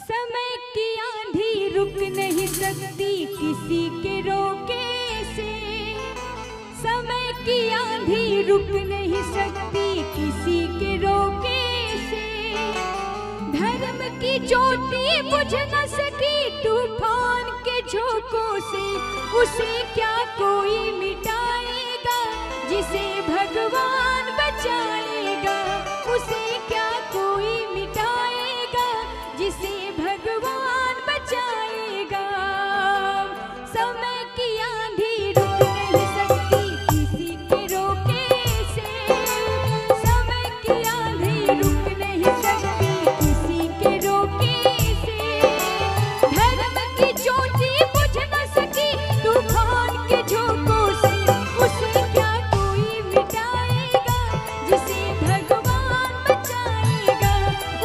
समय की आंधी रुक नहीं सकती किसी के रोके से। समय की आंधी रुक नहीं सकती किसी के रोके से। धर्म की ज्योति बुझ न सकी तूफान के झोंकों से। उसे क्या कोई मिटाएगा जिसे भगवान बचाएगा। उसे क्या कोई मिटाएगा जिसे भगवान बचाएगा। समय की आंधी रुक नहीं सकती किसी के रोके से। समय की आंधी रुक नहीं सकती किसी के रोके से। धर्म की ज्योति बुझ न सकी तूफान के झोंकों से। उसे क्या कोई मिटाएगा जिसे भगवान बचाएगा।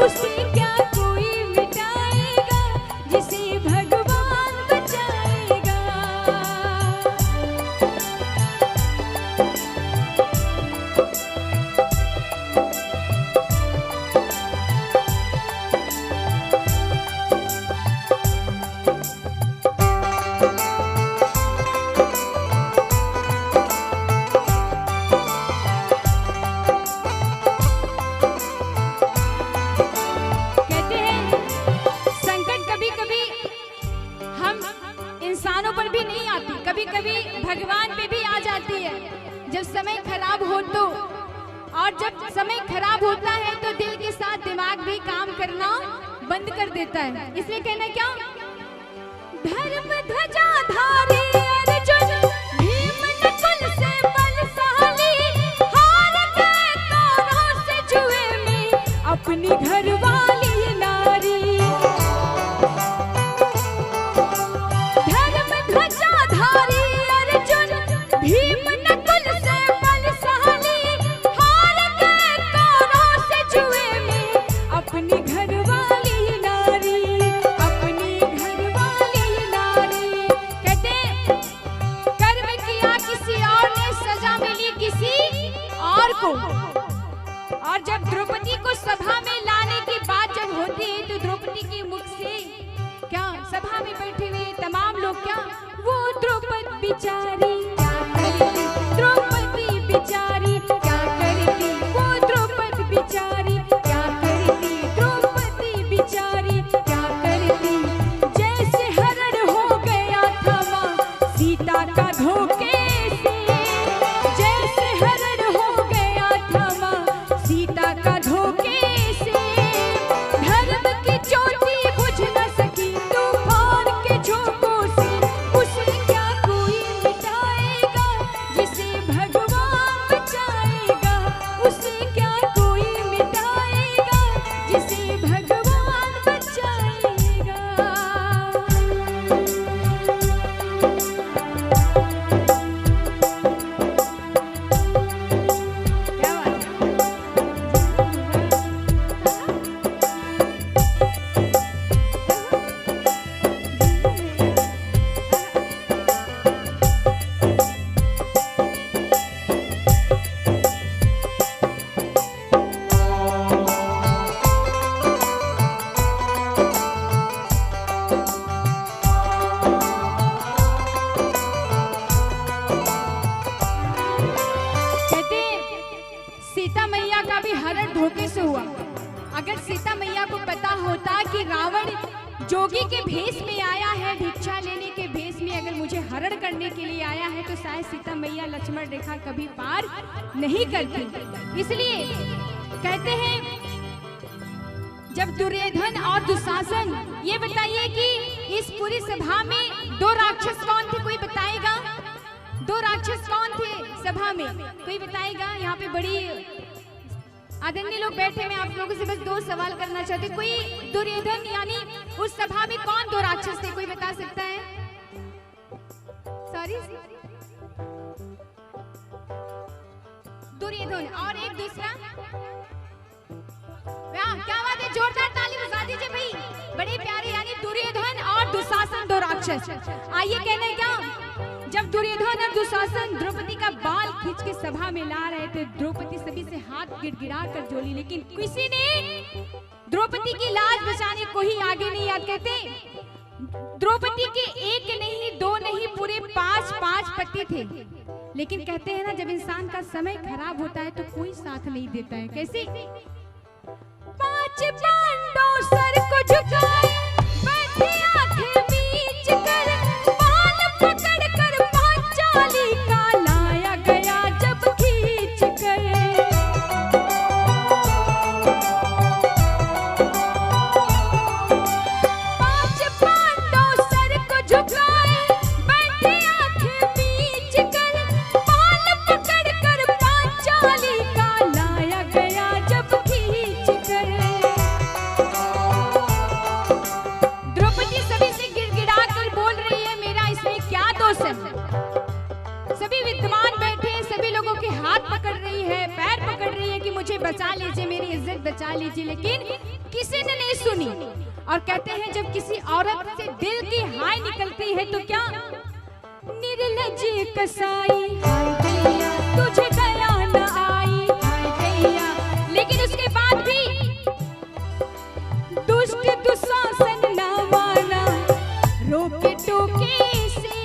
उसे क्या कोई मिटाएगा जिसे भगवान बचाएगा। कहते हैं संकट कभी कभी हम इंसानों पर भी नहीं आती, कभी कभी भगवान पे भी आ जाती है। जब समय खराब हो तो, और जब समय खराब होता है तो दिल के साथ दिमाग भी काम करना बंद कर देता है। इसलिए कहना क्या, धर्म ध्वजा धारी अर्जुन भीम नकुल से बलशाली। हार गए कौरवों से जुए में अपनी घरवाली नारी। धर्म ध्वजा धारी अर्जुन भीम नकुल से बलशाली। हार गए कौरवों से जुए में अपनी घरवाली नारी। अपनी घरवाली नारी। कहते कर्म किया किसी और ने, सजा मिली किसी और को। और जब द्रौपदी को सभा में लाने की बात जब होती है तो द्रौपदी के मुख से क्या, सभा में बैठे हुए तमाम लोग क्या, वो द्रौपदी बिचारी क्या करती। द्रौपदी बिचारी क्या करती। वो द्रौपदी बिचारी क्या करती। द्रौपदी बिचारी क्या करती। जैसे हरण हो गया था मां सीता का धोखे से। जैसे हरण हो गया था मां सीता का धोखे से। धर्म की ज्योति बुझ न सकी तूफान के झोंकों से। उसे क्या कोई मिटाएगा जिसे भगवान बचाएगा। उसे क्या कोई मिटाएगा जिसे भगवान बचाएगा। क्या बात कहते सीता मैया का भी हरण धोखे से हुआ। अगर सीता मैया को पता होता कि रावण जोगी के भेष में आया है, भिक्षा लेने के भेष में अगर मुझे हरण करने के लिए आया है, तो शायद सीता मैया लक्ष्मण रेखा कभी पार नहीं करती। इसलिए कहते हैं जब दुर्योधन और दुशासन, ये बताइए कि इस पूरी सभा में दो राक्षस कौन थे, कोई बताएगा। दो राक्षस कौन थे सभा में, कोई बताएगा। यहाँ पे बड़ी आदरणीय लोग बैठे हैं, आप लोगों से बस दो सवाल करना चाहते। कोई दुर्योधन यानी उस सभा में कौन दो राक्षस थे, कोई बता सकता है। सॉरी, दुर्योधन और एक दूसरा। क्या बात है, जोरदार ताली बजा दीजिए भाई। बड़े प्यारे, यानी दुर्योधन और दुशासन दो राक्षस। आइए कहने क्या, जब दुर्योधन और दुशासन द्रौपदी का बाल खींच के सभा में ला रहे थे, द्रौपदी सभी से हाथ गिड़गिड़ा कर जोली, लेकिन किसी ने द्रौपदी की लाज बचाने को ही आगे नहीं आते। कहते द्रौपदी के एक नहीं, दो नहीं, पूरे 5 पति थे। लेकिन कहते हैं ना, जब इंसान का समय खराब होता है तो कोई साथ नहीं देता है। कैसे? 5 पांडव सर को झुकाए, बैठे आंखें मीच कर, बाल पकड़ कर पांचाली का लाया गया जब खींच कर। 5 पांडव सर को झुकाए, बैठे आंखें मीच कर, बाल पकड़ कर पांचाली का लाया गया जब खींच कर। द्रौपदी सभी से गिड़गिड़ा कर बोल रही है, मेरा इसमें क्या दोष है? सभी विद्वान बैठे हैं, सभी लोगों के हाथ पकड़ रही है, पैर पकड़ रही है कि मुझे बचा लीजिए, मेरी इज्जत बचा लीजिए, लेकिन किसी ने नहीं सुनी। और कहते हैं जब किसी औरत से दिल की हाय निकलती है तो क्या? निर्लज कसाई हाय गैया, तुझे दया न आई हाय गैया। लेकिन उसके बाद भी दुष्ट दुशासन न माना, रोके टोके से,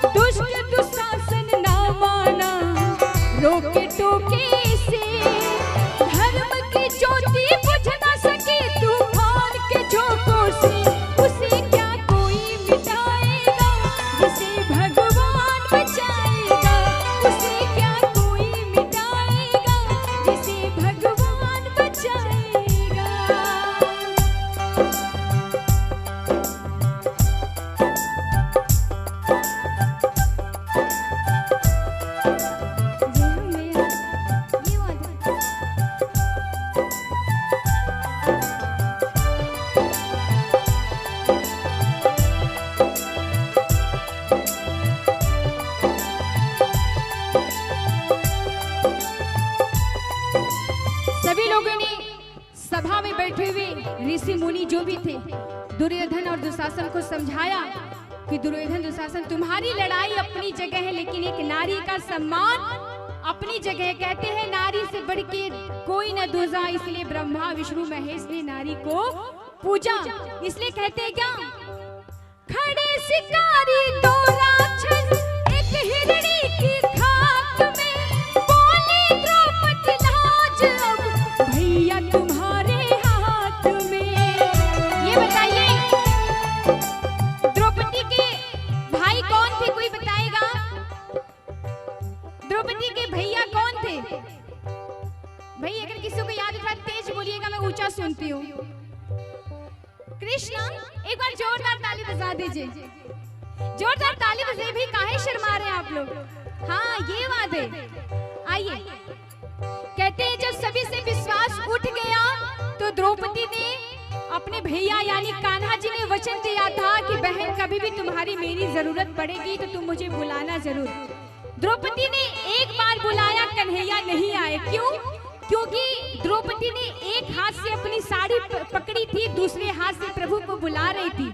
दुष्ट दुशासन न माना, रोके टोके से, धर्म की ज्योति बुझ न सके तूफान के झोंकों से। उसे क्या कोई मिटाएगा जिसे भगवान बचाएगा, उसे क्या कोई मिटाएगा जिसे भगवान बचाएगा। सभी लोगों ने सभा में बैठे हुए ऋषि मुनि जो भी थे, दुर्योधन और दुशासन को समझाया कि दुर्योधन दुशासन, तुम्हारी लड़ाई अपनी जगह है, लेकिन एक नारी का सम्मान अपनी जगह। कहते हैं नारी से बढ़ के कोई न दूजा, इसलिए ब्रह्मा विष्णु महेश ने नारी को पूजा। इसलिए कहते हैं क्या? खड़े शिकारी दो राक्षस, एक हिरणी की खाक में, बोली द्रौपदी लाज अब भैया तुम्हारे हाथ में। ये बताइए द्रौपदी के भाई कौन थे? कोई बताएगा? द्रौपदी के भैया कौन थे? भाई अगर किसी को याद है तेज बोलिएगा, मैं ऊंचा सुनती हूँ। कृष्ण, एक बार जोरदार ताली बजा दीजिए। जोरदार ताली बजे भी, काहे शर्मा रहे हैं आप लोग? हाँ ये बात है। आइए, कहते हैं जब सभी से विश्वास उठ गया तो द्रौपदी ने अपने भैया यानी कान्हा जी ने वचन दिया था कि बहन कभी भी तुम्हारी मेरी जरूरत पड़ेगी तो तुम मुझे बुलाना जरूर। द्रौपदी ने एक बार बुलाया, कन्हैया नहीं आए। क्यों? क्योंकि द्रौपदी ने एक हाथ से अपनी साड़ी पकड़ी थी, दूसरे हाथ से प्रभु को बुला रही थी।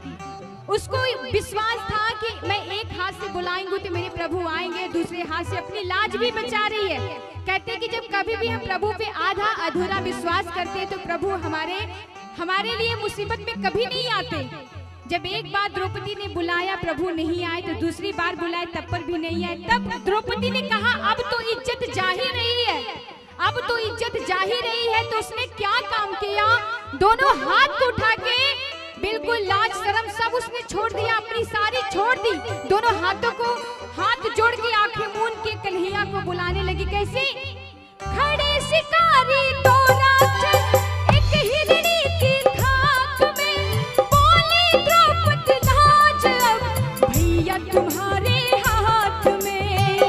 उसको विश्वास था कि मैं एक हाथ से बुलाएंगे तो मेरे प्रभु आएंगे, दूसरे हाथ से अपनी लाज भी बचा रही है। कहते हैं कि जब कभी भी हम प्रभु पे आधा अधूरा विश्वास करते हैं तो प्रभु हमारे लिए मुसीबत में कभी नहीं आते। जब एक बार द्रौपदी ने बुलाया, प्रभु नहीं आए, तो दूसरी बार बुलाए तब पर भी नहीं आए। तब द्रौपदी ने कहा अब तो इज्जत जा ही रही है, अब तो इज्जत जा ही रही है। तो उसने क्या काम किया? दोनों हाथ को उठा के बिल्कुल लाज शर्म सब उसने छोड़ दिया, अपनी सारी छोड़ दी, दोनों हाथों को हाथ जोड़ के आंखें मूंद के कन्हैया को बुलाने लगी। कैसे? खड़े शिकारी दो राक्षस, एक हिरणी की खाक में, बोली द्रौपदी लाज अब भैया तुम्हारे हाथ में।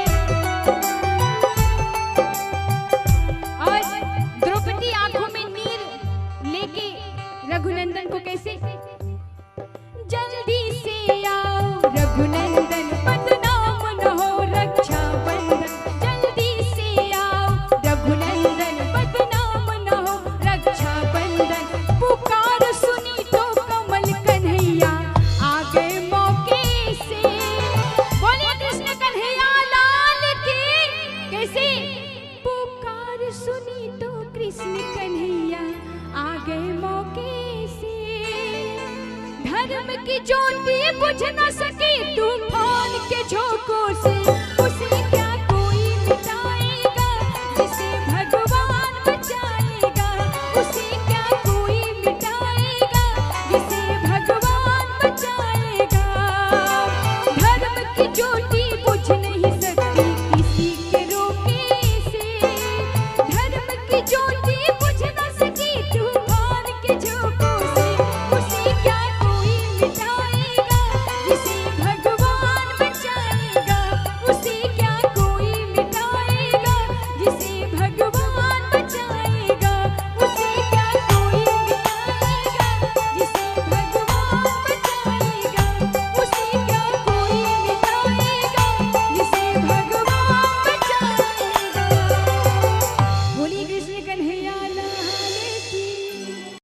और द्रौपदी आंखों में नीर लेके रघुनंदन को कैसे? जल्दी से आओ रघुनंदन, बदनाम न हो रक्षा बंधन। जल्दी से आओ रघुनंदन, बदनाम न हो रक्षा बंधन। पुकार सुनी तो कमल कन्हैया आ गए मौके से। बोलिए धर्म की ज्योति बुझ न सकी तूफान के झोंकों से।